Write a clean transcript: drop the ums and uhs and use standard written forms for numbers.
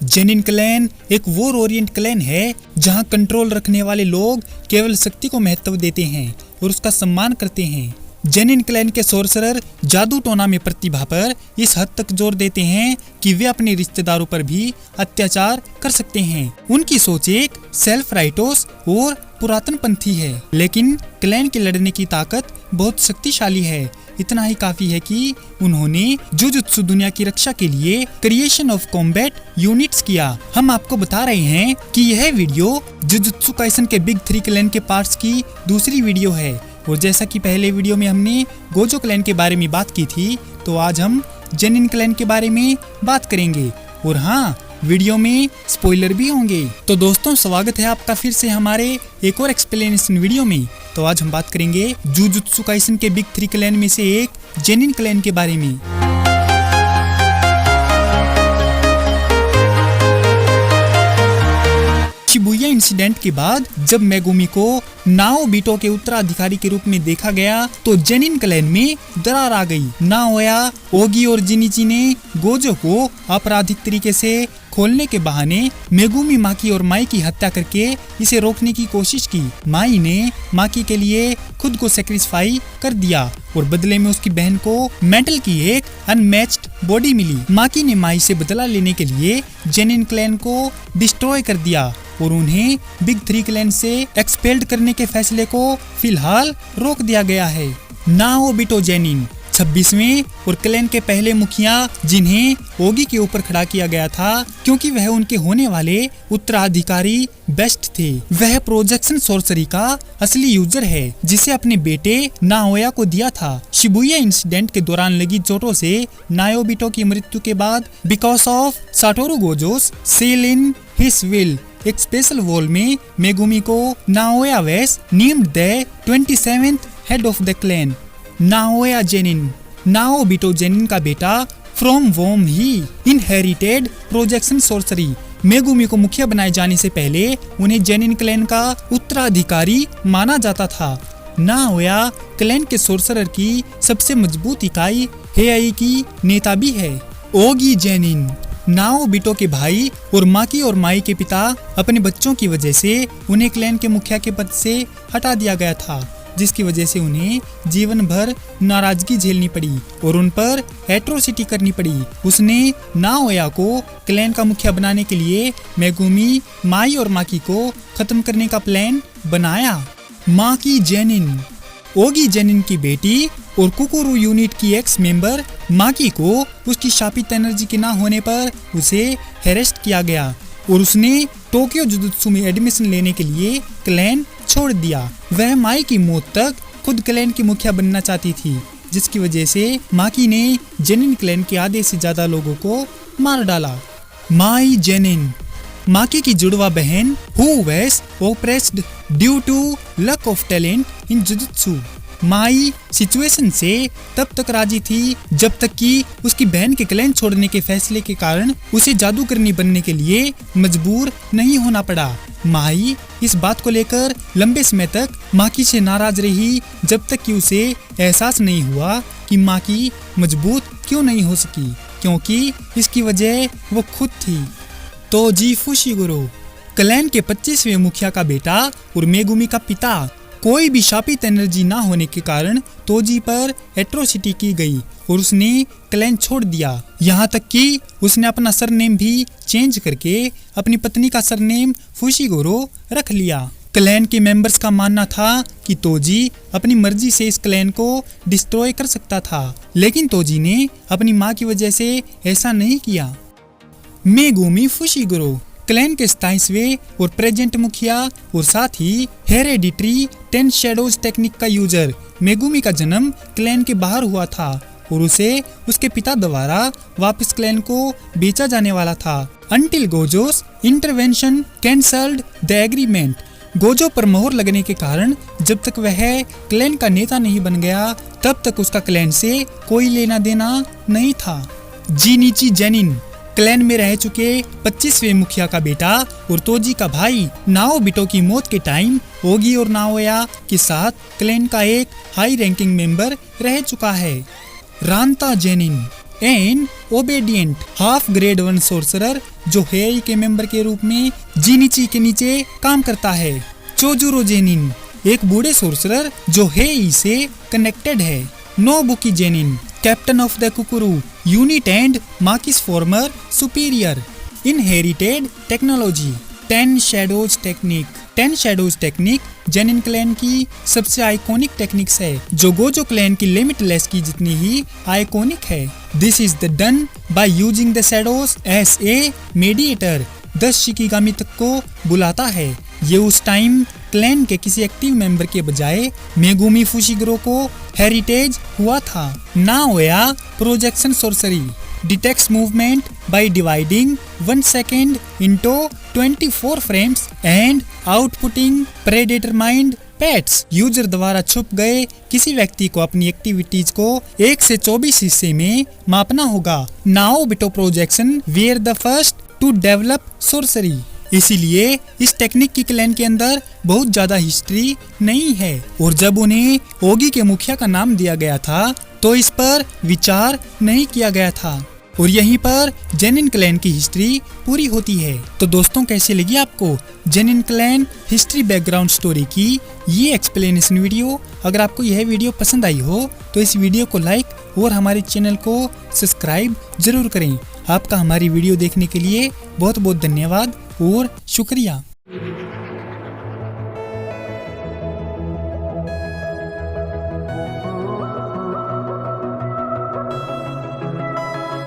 Zenin clan एक war Orient clan है जहां कंट्रोल रखने वाले लोग केवल शक्ति को महत्व देते हैं और उसका सम्मान करते हैं। जेनिन क्लैन के सोर्सरर जादू टोना में प्रतिभा पर इस हद तक जोर देते हैं कि वे अपने रिश्तेदारों पर भी अत्याचार कर सकते हैं। उनकी सोच एक सेल्फ राइटोस और पुरातन पंथी है, लेकिन क्लैन के लड़ने की ताकत बहुत शक्तिशाली है। इतना ही काफी है कि उन्होंने जुजुत्सु दुनिया की रक्षा के लिए क्रिएशन ऑफ कॉम्बैट यूनिट्स किया। हम आपको बता रहे हैं कि यह वीडियो जुजुत्सु काइसन के बिग 3 क्लैन के पार्ट्स की दूसरी वीडियो है, और जैसा कि पहले वीडियो में हमने गोजो क्लैन के बारे में बात की थी, तो आज हम जेनिन क्लैन के बारे में बात करेंगे। और हाँ, वीडियो में स्पॉइलर भी होंगे। तो दोस्तों, स्वागत है आपका फिर से हमारे एक और एक्सप्लेनेशन वीडियो में। तो आज हम बात करेंगे जुजुत्सु काइसन के बिग 3 क्लैन में से एक जेनिन क्लैन के बारे में। शिबुया इंसिडेंट के बाद जब मेगुमी को नाओबिटो के उत्तराधिकारी के रूप में देखा गया तो जेनिन क्लैन में दरार आ गई। नाओया, ओगी और जिनिची ने गोजो को आपराधिक तरीके से खोलने के बहाने मेगुमी माकी और माई की हत्या करके इसे रोकने की कोशिश की। माई ने माकी के लिए खुद को सैक्रिफाई कर दिया और बदले में उसकी बहन को मेटल की एक अनमैच्ड बॉडी मिली। माकी ने माई से बदला लेने के लिए जेनिन क्लैन को डिस्ट्रॉय कर दिया और उन्हें बिग 3 क्लैन से एक्सपेल्ड करने के फैसले को फिलहाल रोक दिया गया है। नाओबिटो जेनिन 26वें और क्लैन के पहले मुखिया, जिन्हें ओगी के ऊपर खड़ा किया गया था क्योंकि वह उनके होने वाले उत्तराधिकारी बेस्ट थे। वह प्रोजेक्शन सोर्सरी का असली यूजर है जिसे अपने बेटे नाओया को दिया था। शिबुया इंसिडेंट के दौरान लगी चोटों से नाओबिटो की मृत्यु के बाद because of Satoru Gojo's seal in his will एक स्पेशल वॉल में मेगुमी को Naoya was named the 27th head of the clan. Naoya Zenin, Naobito Zenin का बेटा, from whom he inherited projection sorcery. Megumi को मुखिया बनाए जाने से पहले उन्हें जेनिन क्लैन का उत्तराधिकारी माना जाता था। नाओया क्लैन के सोर्सरर की सबसे मजबूत इकाई हेआई की नेता भी है। ओगी जेनिन, नाओबिटो के भाई और माकी और माई के पिता अपने बच्चों की वजह से उन्हें क्लैन के मुखिया के पद से हटा दिया गया था, जिसकी वजह से उन्हें जीवन भर नाराजगी झेलनी पड़ी और उन पर एट्रोसिटी करनी पड़ी। उसने नाओया को क्लैन का मुखिया बनाने के लिए मेगुमी, माई और माकी को खत्म करने का प्लान बनाया। माकी जेनिन, ओगी जेनिन की बेटी और कुकुरु यूनिट की एक्स मेंबर माकी को उसकी शापित एनर्जी के ना होने पर उसे हेरेस्ट किया गया और उसने टोक्यो जुजुत्सु में एडमिशन लेने के लिए क्लैन छोड़ दिया। वह माई की मौत तक खुद क्लैन की मुखिया बनना चाहती थी, जिसकी वजह से माकी ने जेनिन क्लैन के आधे से ज्यादा लोगों को मार डाला। माई जेनिन, माकी की जुड़वा बहन who was oppressed due to lack of talent in jujutsu. My situation से तब तक राजी थी जब तक कि उसकी बहन के क्लैन छोड़ने के फैसले के कारण उसे जादूगरनी बनने के लिए मजबूर नहीं होना पड़ा। माई इस बात को लेकर लंबे समय तक माकी से नाराज रही जब तक कि उसे एहसास नहीं हुआ कि माकी मजबूत क्यों नहीं हो सकी, क्योंकि इसकी वजह वो खुद थी। तोजी फुशिगुरो, क्लैन के 25वें मुखिया का बेटा और मेगुमी का पिता। कोई भी शापित एनर्जी ना होने के कारण तोजी पर एट्रोसिटी की गई और उसने क्लैन छोड़ दिया। यहाँ तक कि उसने अपना सरनेम भी चेंज करके अपनी पत्नी का सरनेम फुशिगुरो रख लिया। क्लैन के मेंबर्स का मानना था कि तोजी अपनी मर्जी से इस क्लैन को डिस्ट्रॉय कर सकता था, लेकिन तोजी ने अपनी माँ की वजह से ऐसा नहीं किया। मेगुमी फुशिगुरो, क्लैन के 27वें और प्रेजेंट मुखिया और साथ ही हेरेडिटरी 10 शैडोज टेक्निक का यूजर। मेगुमी का जन्म क्लैन के बाहर हुआ था और उसे उसके पिता द्वारा वापस क्लैन को बेचा जाने वाला था। Until Gojo's intervention cancelled the agreement. Gojo पर मोहर लगने के कारण जब तक वह क्लैन का नेता नहीं बन गया तब तक उसका क्लैन से कोई लेना देना नहीं था। जिनिची जेनिन, क्लैन में रह चुके 25वें मुखिया का बेटा और तोजी का भाई। नाओबिटो की मौत के टाइम ओगी और नाओया के साथ क्लैन का एक हाई रैंकिंग मेंबर रह चुका है। Ranta Zenin, an obedient half grade 1 sorcerer जो हेई के मेंबर के रूप में जिनिची के नीचे काम करता है। चोजुरो जेनिन एक बूढ़े सोर्सरर जो हेई से कनेक्टेड है। Nobuaki Zenin captain of the Kukuru unit and Maki's former superior inherited technology. 10 shadows technique 10 shadows technique Zenin clan की सबसे आइकॉनिक टेक्निक्स है जो गोजो क्लैन की लिमिटलेस की जितनी ही आइकॉनिक है। This is the done by using the shadows as a mediator. 10 shikigami तक को बुलाता है। ये उस टाइम क्लैन के किसी एक्टिव मेंबर के बजाय मेगुमी फुशिगरो को हेरिटेज हुआ था। Naoya projection sorcery detects movement by dividing 1 second into 24 frames and outputting predetermined paths. User द्वारा छुप गए किसी व्यक्ति को अपनी एक्टिविटीज को 1 से 24 हिस्से में मापना होगा। Naobito projection were the first to develop sorcery. इसीलिए इस टेक्निक की क्लैन के अंदर बहुत ज्यादा हिस्ट्री नहीं है और जब उन्हें ओगी के मुखिया का नाम दिया गया था तो इस पर विचार नहीं किया गया था और यहीं पर जेनिन क्लैन की हिस्ट्री पूरी होती है। तो दोस्तों कैसी लगी आपको Zenin clan history background story की ये एक्सप्लेनेशन वीडियो? अगर आपको यह वीडियो पसंद आई हो तो इस वीडियो को लाइक और हमारे चैनल को सब्सक्राइब जरूर करें। आपका हमारी वीडियो देखने के लिए बहुत बहुत धन्यवाद और शुक्रिया।